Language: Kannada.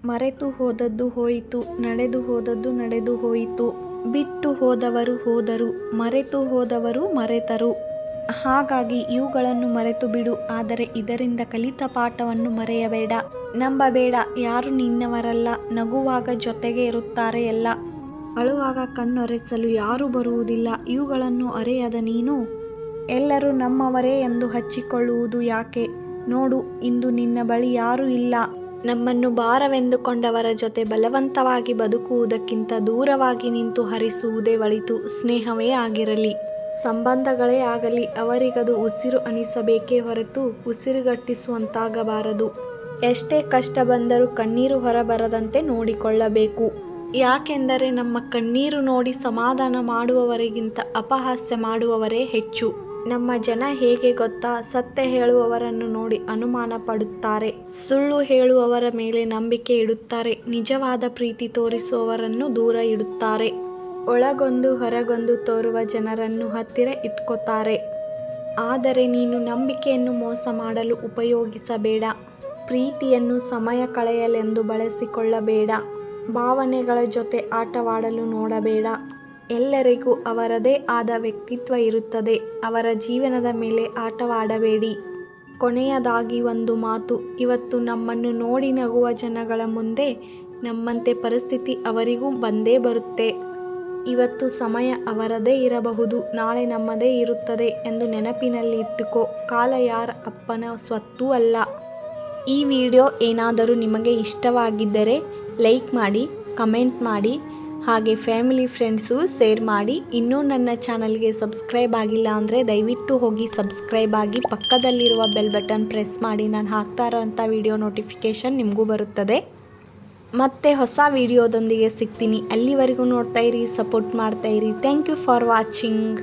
ಮರೆತು ಹೋದದ್ದು ಹೋಯಿತು, ನಡೆದು ಹೋದದ್ದು ನಡೆದು ಹೋಯಿತು. ಬಿಟ್ಟು ಹೋದವರು ಹೋದರು, ಮರೆತು ಹೋದವರು ಮರೆತರು. ಹಾಗಾಗಿ ಇವುಗಳನ್ನು ಮರೆತು ಬಿಡು. ಆದರೆ ಇದರಿಂದ ಕಲಿತ ಪಾಠವನ್ನು ಮರೆಯಬೇಡ. ನಂಬಬೇಡ, ಯಾರು ನಿನ್ನವರಲ್ಲ. ನಗುವಾಗ ಜೊತೆಗೆ ಇರುತ್ತಾರೆ ಎಲ್ಲ. ಅಳುವಾಗ ಕಣ್ಣೊರೆಸಲು ಯಾರೂ ಬರುವುದಿಲ್ಲ. ಇವುಗಳನ್ನು ಅರೆಯದ ನೀನು ಎಲ್ಲರೂ ನಮ್ಮವರೇ ಎಂದು ಹಚ್ಚಿಕೊಳ್ಳುವುದು ಯಾಕೆ? ನೋಡು, ಇಂದು ನಿನ್ನ ಬಳಿ ಯಾರೂ ಇಲ್ಲ. ನಮ್ಮನ್ನು ಭಾರವೆಂದುಕೊಂಡವರ ಜೊತೆ ಬಲವಂತವಾಗಿ ಬದುಕುವುದಕ್ಕಿಂತ ದೂರವಾಗಿ ನಿಂತು ಹರಿಸುವುದೇ ಒಳಿತು. ಸ್ನೇಹವೇ ಆಗಿರಲಿ, ಸಂಬಂಧಗಳೇ ಆಗಲಿ, ಅವರಿಗದು ಉಸಿರು ಅನಿಸಬೇಕೇ ಹೊರತು ಉಸಿರುಗಟ್ಟಿಸುವಂತಾಗಬಾರದು. ಎಷ್ಟೇ ಕಷ್ಟ ಬಂದರೂ ಕಣ್ಣೀರು ಹೊರಬರದಂತೆ ನೋಡಿಕೊಳ್ಳಬೇಕು. ಯಾಕೆಂದರೆ ನಮ್ಮ ಕಣ್ಣೀರು ನೋಡಿ ಸಮಾಧಾನ ಮಾಡುವವರಿಗಿಂತ ಅಪಹಾಸ್ಯ ಮಾಡುವವರೇ ಹೆಚ್ಚು. ನಮ್ಮ ಜನ ಹೇಗೆ ಗೊತ್ತಾ? ಸತ್ಯ ಹೇಳುವವರನ್ನು ನೋಡಿ ಅನುಮಾನ ಪಡುತ್ತಾರೆ, ಸುಳ್ಳು ಹೇಳುವವರ ಮೇಲೆ ನಂಬಿಕೆ ಇಡುತ್ತಾರೆ, ನಿಜವಾದ ಪ್ರೀತಿ ತೋರಿಸುವವರನ್ನು ದೂರ ಇಡುತ್ತಾರೆ. ಒಳಗೊಂದು ಹೊರಗೊಂದು ತೋರುವ ಜನರನ್ನು ಹತ್ತಿರ ಇಟ್ಕೋತಾರೆ. ಆದರೆ ನೀನು ನಂಬಿಕೆಯನ್ನು ಮೋಸ ಮಾಡಲು ಉಪಯೋಗಿಸಬೇಡ. ಪ್ರೀತಿಯನ್ನು ಸಮಯ ಕಳೆಯಲೆಂದು ಬಳಸಿಕೊಳ್ಳಬೇಡ. ಭಾವನೆಗಳ ಜೊತೆ ಆಟವಾಡಲು ನೋಡಬೇಡ. ಎಲ್ಲರಿಗೂ ಅವರದೇ ಆದ ವ್ಯಕ್ತಿತ್ವ ಇರುತ್ತದೆ. ಅವರ ಜೀವನದ ಮೇಲೆ ಆಟವಾಡಬೇಡಿ. ಕೊನೆಯದಾಗಿ ಒಂದು ಮಾತು. ಇವತ್ತು ನಮ್ಮನ್ನು ನೋಡಿ ನಗುವ ಜನಗಳ ಮುಂದೆ ನಮ್ಮಂತೆ ಪರಿಸ್ಥಿತಿ ಅವರಿಗೂ ಬಂದೇ ಬರುತ್ತೆ. ಇವತ್ತು ಸಮಯ ಅವರದೇ ಇರಬಹುದು, ನಾಳೆ ನಮ್ಮದೇ ಇರುತ್ತದೆ ಎಂದು ನೆನಪಿನಲ್ಲಿ ಇಟ್ಟುಕೋ. ಕಾಲ ಯಾರ ಅಪ್ಪನ ಸ್ವತ್ತೂ ಅಲ್ಲ. ಈ ವಿಡಿಯೋ ಏನಾದರೂ ನಿಮಗೆ ಇಷ್ಟವಾಗಿದ್ದರೆ ಲೈಕ್ ಮಾಡಿ, ಕಮೆಂಟ್ ಮಾಡಿ, ಹಾಗೆ ಫ್ಯಾಮಿಲಿ ಫ್ರೆಂಡ್ಸು ಶೇರ್ ಮಾಡಿ. ಇನ್ನೂ ನನ್ನ ಚಾನಲ್ಗೆ ಸಬ್ಸ್ಕ್ರೈಬ್ ಆಗಿಲ್ಲ ಅಂದರೆ ದಯವಿಟ್ಟು ಹೋಗಿ ಸಬ್ಸ್ಕ್ರೈಬ್ ಆಗಿ, ಪಕ್ಕದಲ್ಲಿರುವ ಬೆಲ್ ಬಟನ್ ಪ್ರೆಸ್ ಮಾಡಿ. ನಾನು ಹಾಕ್ತಾ ಇರೋಂಥ ವಿಡಿಯೋ ನೋಟಿಫಿಕೇಷನ್ ನಿಮಗೂ ಬರುತ್ತದೆ. ಮತ್ತೆ ಹೊಸ ವಿಡಿಯೋದೊಂದಿಗೆ ಸಿಗ್ತೀನಿ. ಅಲ್ಲಿವರೆಗೂ ನೋಡ್ತಾ ಇರಿ, ಸಪೋರ್ಟ್ ಮಾಡ್ತಾ ಇರಿ. Thank you for watching.